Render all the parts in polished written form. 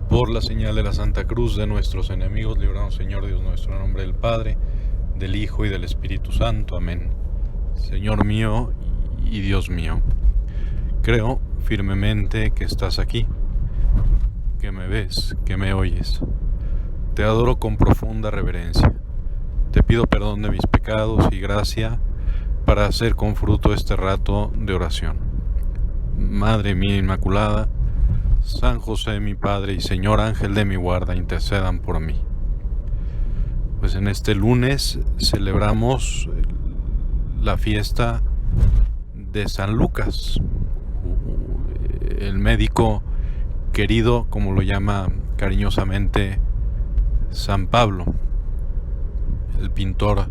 Por la señal de la Santa Cruz de nuestros enemigos, líbranos, Señor Dios nuestro, en nombre del Padre, del Hijo y del Espíritu Santo. Amén. Señor mío y Dios mío, creo firmemente que estás aquí, que me ves, que me oyes. Te adoro con profunda reverencia. Te pido perdón de mis pecados y gracia para hacer con fruto este rato de oración. Madre mía Inmaculada, San José mi Padre y Señor Ángel de mi guarda, intercedan por mí. Pues en este lunes celebramos la fiesta de San Lucas, el médico querido, como lo llama cariñosamente San Pablo, el pintor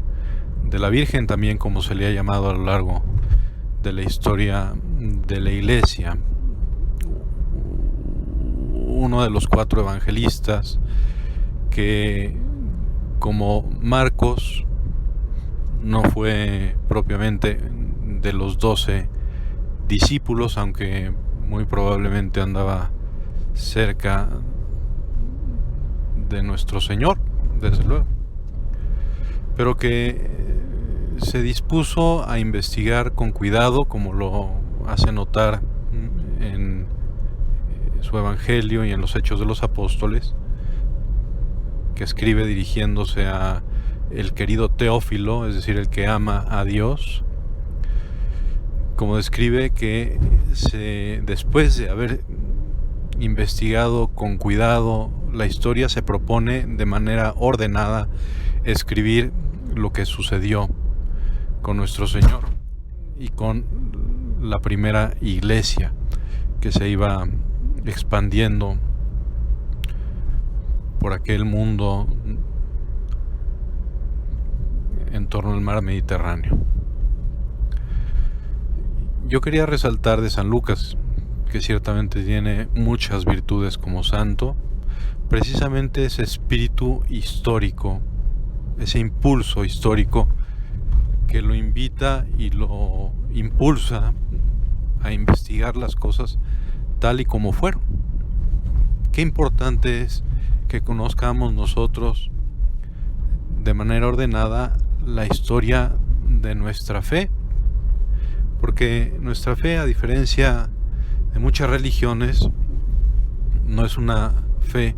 de la Virgen, también como se le ha llamado a lo largo de la historia de la Iglesia. Uno de los 4 evangelistas que, como Marcos, no fue propiamente de los 12 discípulos, aunque muy probablemente andaba cerca de nuestro Señor, desde luego, pero que se dispuso a investigar con cuidado, como lo hace notar en su Evangelio y en los Hechos de los Apóstoles, que escribe dirigiéndose a el querido Teófilo, es decir, el que ama a Dios, como describe que después de haber investigado con cuidado la historia, se propone de manera ordenada escribir lo que sucedió con nuestro Señor y con la primera iglesia que se iba expandiendo por aquel mundo en torno al mar Mediterráneo. Yo quería resaltar de San Lucas, que ciertamente tiene muchas virtudes como santo, precisamente ese espíritu histórico, ese impulso histórico que lo invita y lo impulsa a investigar las cosas tal y como fueron. Qué importante es que conozcamos nosotros de manera ordenada la historia de nuestra fe, porque nuestra fe, a diferencia de muchas religiones, no es una fe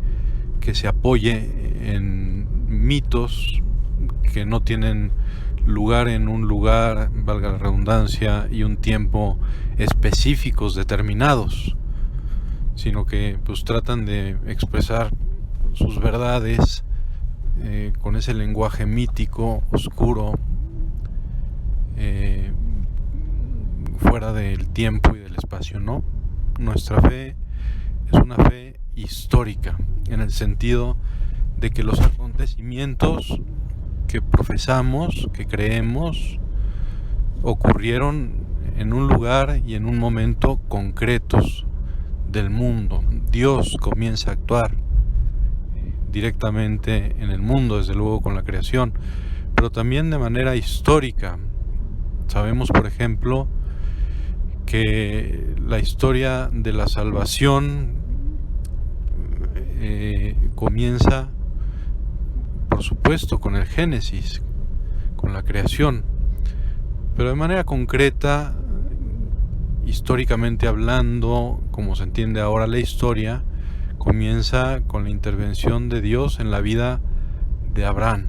que se apoye en mitos que no tienen lugar en un lugar, valga la redundancia, y un tiempo específicos determinados, sino que pues tratan de expresar sus verdades con ese lenguaje mítico, oscuro, fuera del tiempo y del espacio. No, nuestra fe es una fe histórica, en el sentido de que los acontecimientos que profesamos, que creemos, ocurrieron en un lugar y en un momento concretos del mundo. Dios comienza a actuar directamente en el mundo, desde luego con la creación, pero también de manera histórica. Sabemos, por ejemplo, que la historia de la salvación comienza, por supuesto, con el Génesis, con la creación, pero de manera concreta, históricamente hablando, como se entiende ahora la historia, comienza con la intervención de Dios en la vida de Abraham,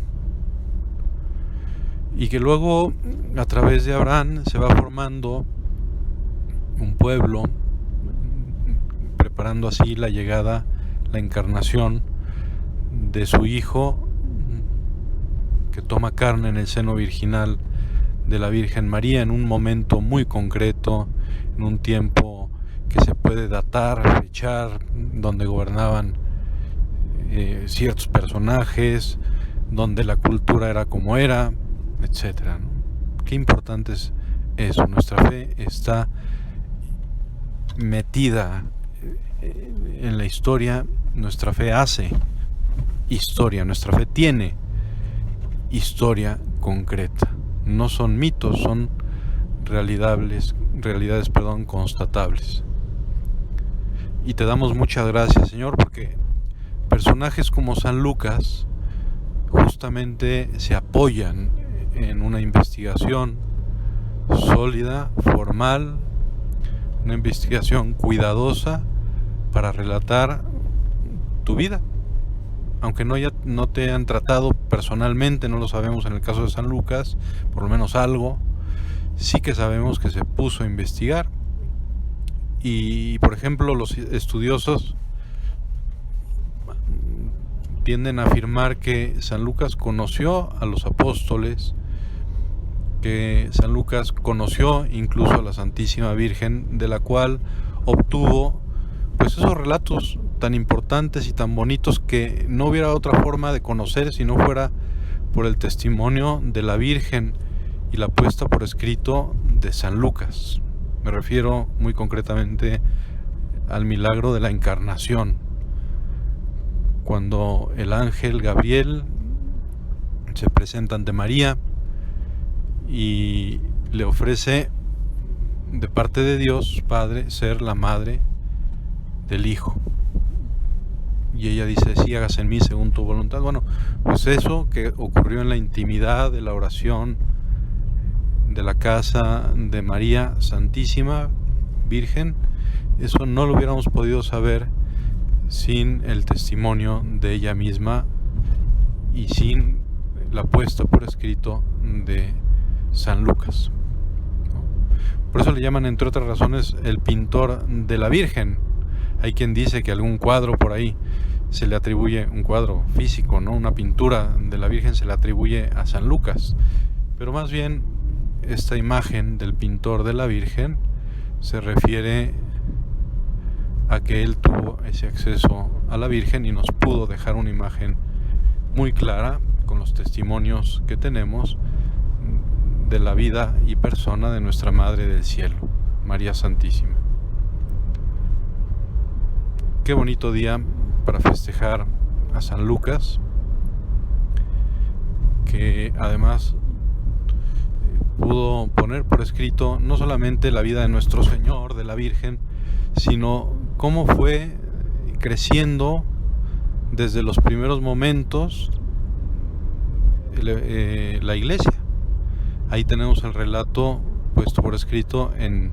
y que luego, a través de Abraham, se va formando un pueblo, preparando así la llegada, la encarnación de su Hijo, que toma carne en el seno virginal de la Virgen María, en un momento muy concreto, en un tiempo que se puede datar, fechar, donde gobernaban ciertos personajes, donde la cultura era como era, etcétera, ¿no? Qué importante es eso. Nuestra fe está metida en la historia, nuestra fe hace historia, nuestra fe tiene historia concreta. No son mitos, son realidades, constatables. Y te damos muchas gracias, Señor, porque personajes como San Lucas justamente se apoyan en una investigación sólida, formal, una investigación cuidadosa para relatar tu vida. Aunque no te han tratado personalmente, no lo sabemos en el caso de San Lucas, por lo menos algo, sí que sabemos que se puso a investigar. Y por ejemplo, los estudiosos tienden a afirmar que San Lucas conoció a los apóstoles, que San Lucas conoció incluso a la Santísima Virgen, de la cual obtuvo pues esos relatos tan importantes y tan bonitos que no hubiera otra forma de conocer si no fuera por el testimonio de la Virgen y la puesta por escrito de San Lucas. Me refiero muy concretamente al milagro de la Encarnación, cuando el ángel Gabriel se presenta ante María y le ofrece de parte de Dios Padre ser la madre del Hijo, y ella dice: sí, hágase en mí según tu voluntad. Bueno, pues eso que ocurrió en la intimidad de la oración de la casa de María Santísima Virgen, eso no lo hubiéramos podido saber sin el testimonio de ella misma y sin la puesta por escrito de San Lucas. Por eso le llaman, entre otras razones, el pintor de la Virgen. Hay quien dice que algún cuadro por ahí se le atribuye, un cuadro físico, ¿no? Una pintura de la Virgen se le atribuye a San Lucas, pero más bien esta imagen del pintor de la Virgen se refiere a que él tuvo ese acceso a la Virgen y nos pudo dejar una imagen muy clara con los testimonios que tenemos de la vida y persona de nuestra Madre del Cielo, María Santísima. Qué bonito día para festejar a San Lucas, que además pudo poner por escrito no solamente la vida de nuestro Señor, de la Virgen, sino cómo fue creciendo desde los primeros momentos la Iglesia. Ahí tenemos el relato puesto por escrito en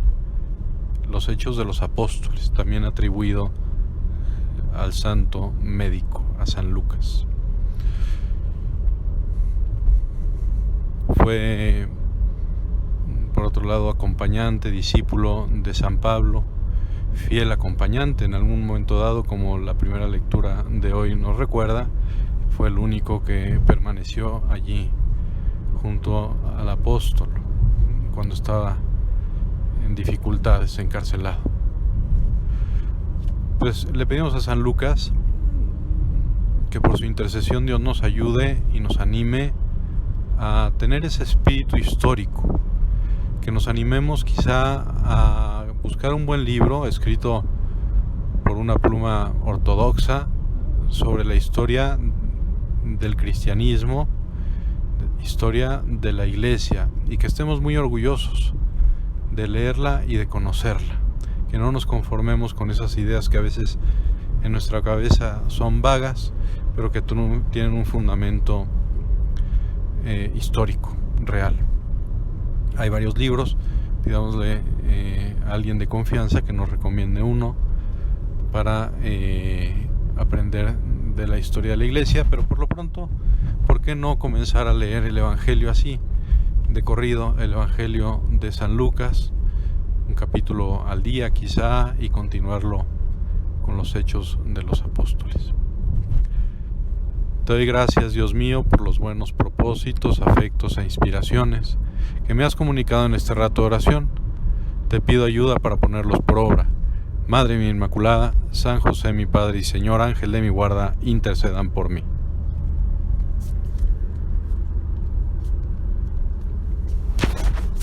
los Hechos de los Apóstoles, también atribuido al santo médico, a San Lucas. Fue, por otro lado, acompañante, discípulo de San Pablo, fiel acompañante en algún momento dado, como la primera lectura de hoy nos recuerda. Fue el único que permaneció allí junto al apóstol cuando estaba en dificultades, encarcelado. Pues le pedimos a San Lucas que por su intercesión Dios nos ayude y nos anime a tener ese espíritu histórico, que nos animemos quizá a buscar un buen libro escrito por una pluma ortodoxa sobre la historia del cristianismo, historia de la Iglesia, y que estemos muy orgullosos de leerla y de conocerla, que no nos conformemos con esas ideas que a veces en nuestra cabeza son vagas, pero que tienen un fundamento histórico, real. Hay varios libros, pidámosle a alguien de confianza que nos recomiende uno para aprender de la historia de la Iglesia, pero por lo pronto, ¿por qué no comenzar a leer el Evangelio así, de corrido, el Evangelio de San Lucas, un capítulo al día quizá, y continuarlo con los Hechos de los Apóstoles? Te doy gracias, Dios mío, por los buenos propósitos, afectos e inspiraciones que me has comunicado en este rato de oración. Te pido ayuda para ponerlos por obra. Madre mía Inmaculada, San José mi Padre y Señor, Ángel de mi guarda, intercedan por mí.